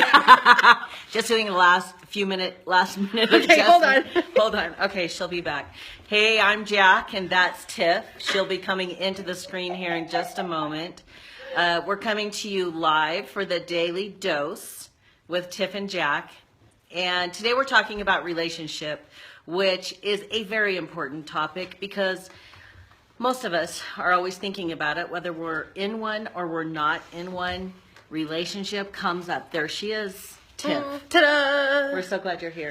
Okay. Just doing the last minute Okay, hold on. Hold on. Okay, she'll be back. Hey, I'm Jack, and that's Tiff. She'll be coming into the screen here in just a moment. We're coming to you live for the Daily Dose with Tiff and Jack. And today we're talking about relationship, which is a very important topic because most of us are always thinking about it, whether we're in one or we're not in one. Relationship comes up. There she is, Tiff. Ta-da! We're so glad you're here.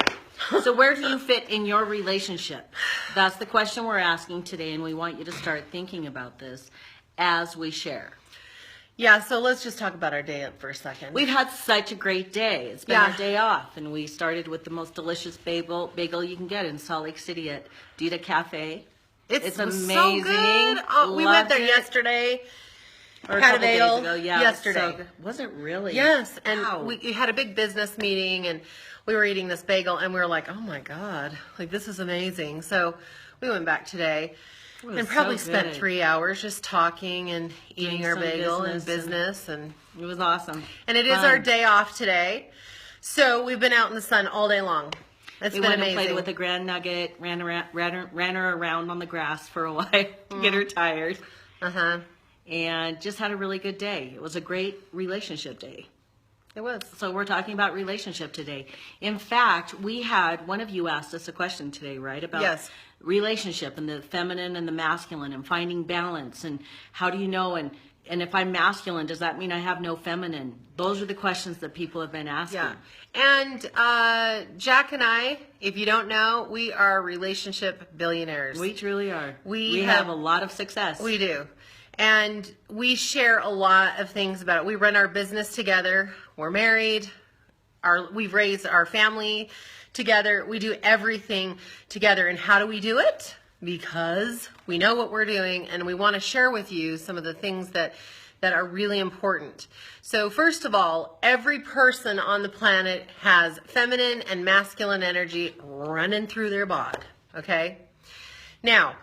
So where do you fit in your relationship? That's the question we're asking today, and we want you to start thinking about this as we share. Yeah, so let's just talk about our day for a second. We've had such a great day. It's been our day off, and we started with the most delicious bagel you can get in Salt Lake City at Dita Cafe. It's amazing. So good. Oh, we went there yesterday. Or had a couple days ago. Yeah, yesterday. So was it really? Yes, and wow. we had a big business meeting, and we were eating this bagel, and we were like, oh my God, like this is amazing. So we went back today and probably spent 3 hours just talking and eating our bagel and business. And it was awesome. And it is our day off today. So we've been out in the sun all day long. It's been amazing. We went and played with the Grand Nugget, ran her around on the grass for a while to get her tired. Uh-huh. And just had a really good day. It was a great relationship day. It was. So we're talking about relationship today. In fact, we had, one of you asked us a question today, right? About relationship and the feminine and the masculine and finding balance and how do you know, and if I'm masculine, does that mean I have no feminine? Those are the questions that people have been asking. Yeah. And Jack and I, if you don't know, we are relationship billionaires. We truly are. We have have a lot of success. We do. And we share a lot of things about it. We run our business together. We're married. We've raised our family together. We do everything together. And how do we do it? Because we know what we're doing, and we want to share with you some of the things that are really important. So first of all, every person on the planet has feminine and masculine energy running through their body. Okay? Now,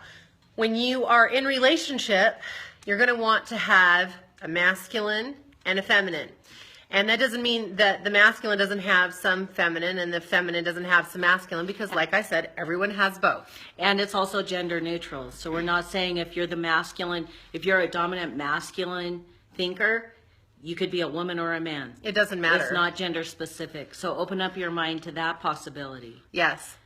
when you are in relationship, you're going to want to have a masculine and a feminine. And that doesn't mean that the masculine doesn't have some feminine and the feminine doesn't have some masculine, because like I said, everyone has both. And it's also gender neutral. So we're not saying if you're the masculine, if you're a dominant masculine thinker, you could be a woman or a man. It doesn't matter. It's not gender specific. So open up your mind to that possibility. Yes.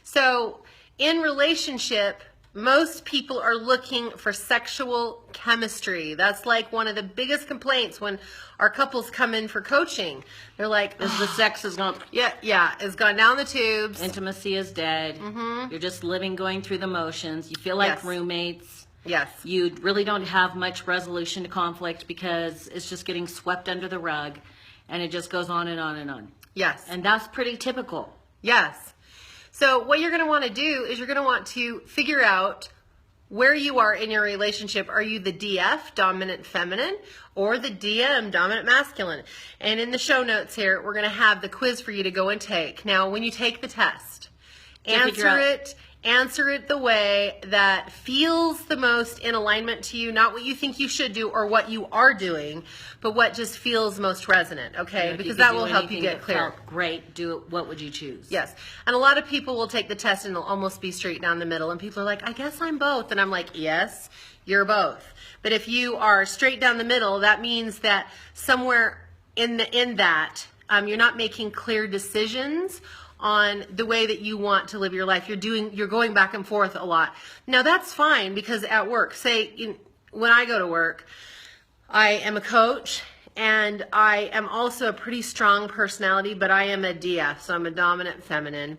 So in relationship, most people are looking for sexual chemistry. That's like one of the biggest complaints when our couples come in for coaching. They're like, the sex is gone. Yeah, it's gone down the tubes. Intimacy is dead. Mm-hmm. You're just going through the motions. You feel like roommates. Yes. You really don't have much resolution to conflict because it's just getting swept under the rug, and it just goes on and on and on. Yes. And that's pretty typical. Yes. So what you're going to want to do is you're going to want to figure out where you are in your relationship. Are you the DF, dominant feminine, or the DM, dominant masculine? And in the show notes here, we're going to have the quiz for you to go and take. Now, when you take the test, answer it the way that feels the most in alignment to you, not what you think you should do or what you are doing, but what just feels most resonant, okay? Because that will help you get clear. Great, do it. What would you choose? Yes. And a lot of people will take the test and they'll almost be straight down the middle, and people are like, I guess I'm both. And I'm like, yes, you're both. But if you are straight down the middle, that means that somewhere in that, you're not making clear decisions on the way that you want to live your life. You're going back and forth a lot. Now that's fine, because at work, when I go to work, I am a coach and I am also a pretty strong personality, but I am a DF, so I'm a dominant feminine.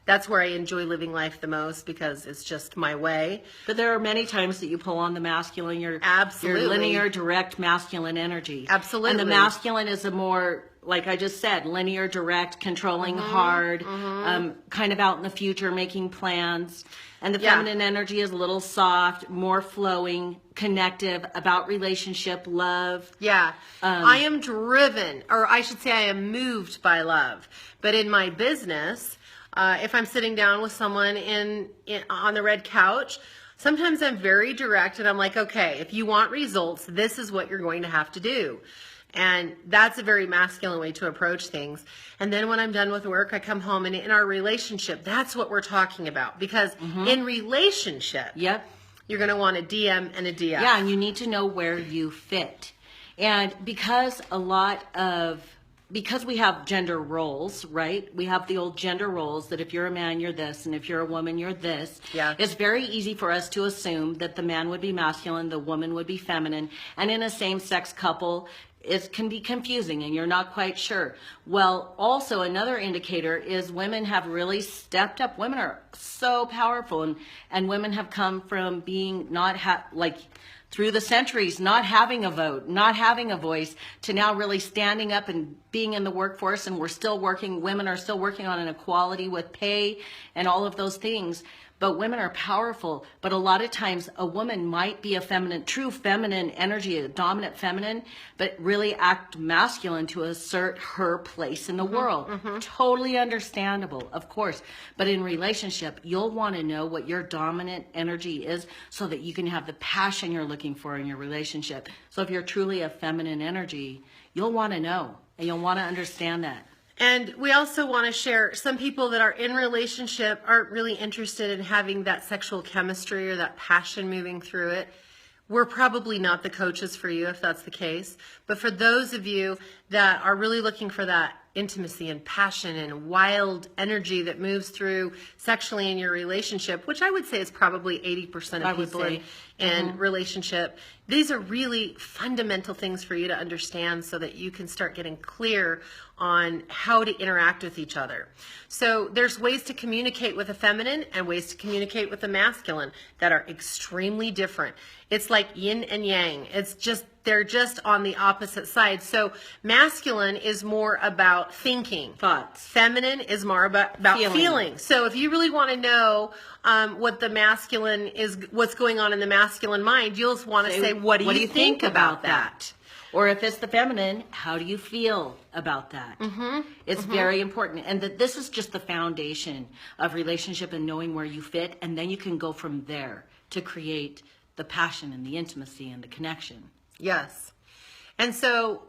That's where I enjoy living life the most because it's just my way. But there are many times that you pull on the masculine, your linear, direct masculine energy. Absolutely. And the masculine is a more, like I just said, linear, direct, controlling, hard, kind of out in the future, making plans. And the feminine energy is a little soft, more flowing, connective, about relationship, love. Yeah. I am driven, or I should say I am moved by love. But in my business, if I'm sitting down with someone on the red couch, sometimes I'm very direct and I'm like, okay, if you want results, this is what you're going to have to do. And that's a very masculine way to approach things. And then when I'm done with work, I come home, and in our relationship, that's what we're talking about. Because in relationship, Yep. you're going to want a DM and a DF. Yeah, and you need to know where you fit. And because we have gender roles, right? We have the old gender roles that if you're a man, you're this, and if you're a woman, you're this. Yeah. It's very easy for us to assume that the man would be masculine, the woman would be feminine, and in a same-sex couple, it can be confusing and you're not quite sure. Well, also another indicator is women have really stepped up. Women are so powerful, and women have come from being through the centuries, not having a vote, not having a voice, to now really standing up and being in the workforce. And women are still working on an equality with pay and all of those things. But women are powerful. But a lot of times a woman might be a true feminine energy, a dominant feminine, but really act masculine to assert her place in the world. Totally understandable, of course. But in relationship, you'll want to know what your dominant energy is so that you can have the passion you're looking for in your relationship. So if you're truly a feminine energy, you'll want to know, and you'll want to understand that. And we also want to share, some people that are in relationship aren't really interested in having that sexual chemistry or that passion moving through it. We're probably not the coaches for you if that's the case. But for those of you that are really looking for that intimacy and passion and wild energy that moves through sexually in your relationship, which I would say is probably 80% of people in relationship, these are really fundamental things for you to understand so that you can start getting clear on how to interact with each other. So there's ways to communicate with a feminine and ways to communicate with a masculine that are extremely different. It's like yin and yang. They're just on the opposite side. So masculine is more about thinking. Thoughts. Feminine is more about feeling. So if you really want to know what the masculine is, what's going on in the masculine mind, you'll want to say, what do you think about that? Or if it's the feminine, how do you feel about that? It's very important. And that this is just the foundation of relationship and knowing where you fit. And then you can go from there to create the passion and the intimacy and the connection. Yes. And so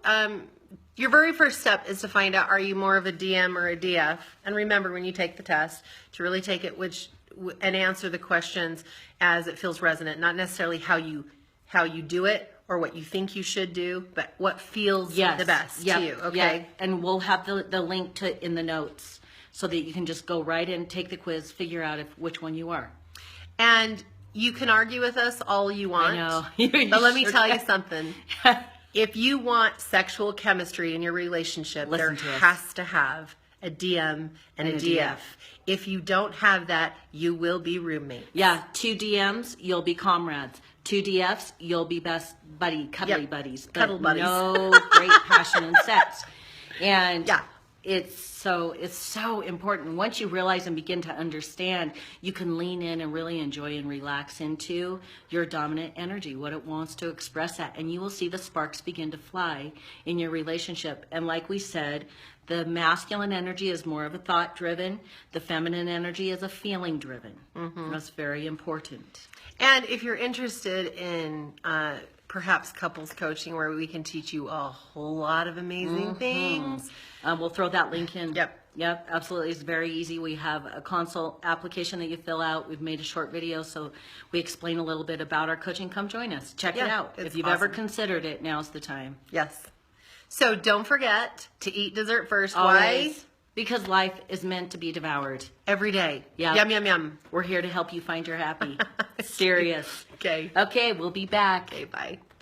your very first step is to find out, are you more of a DM or a DF? And remember, when you take the test, to really take it and answer the questions as it feels resonant, not necessarily how you do it or what you think you should do, but what feels the best to you. Okay. Yeah. And we'll have the link in the notes so that you can just go right in, take the quiz, figure out which one you are. And you can argue with us all you want. I know. But let me tell you something. If you want sexual chemistry in your relationship, there has to have a DM and a DF. If you don't have that, you will be roommates. Yeah, 2 DMs, you'll be comrades. 2 DFs, you'll be best cuddly buddies. But Cuddle buddies. No great passion and sex. And it's so important. Once you realize and begin to understand, you can lean in and really enjoy and relax into your dominant energy, what it wants to express at. And you will see the sparks begin to fly in your relationship. And like we said, the masculine energy is more of a thought driven. The feminine energy is a feeling driven. That's very important. And if you're interested in perhaps couples coaching, where we can teach you a whole lot of amazing things. We'll throw that link in. Yep, absolutely. It's very easy. We have a consult application that you fill out. We've made a short video, so we explain a little bit about our coaching. Come join us. Check it out. If you've ever considered it, now's the time. Yes. So don't forget to eat dessert first. Always. Why? Because life is meant to be devoured. Every day. Yeah. Yum, yum, yum. We're here to help you find your happy. Serious. Okay. Okay, we'll be back. Okay, bye.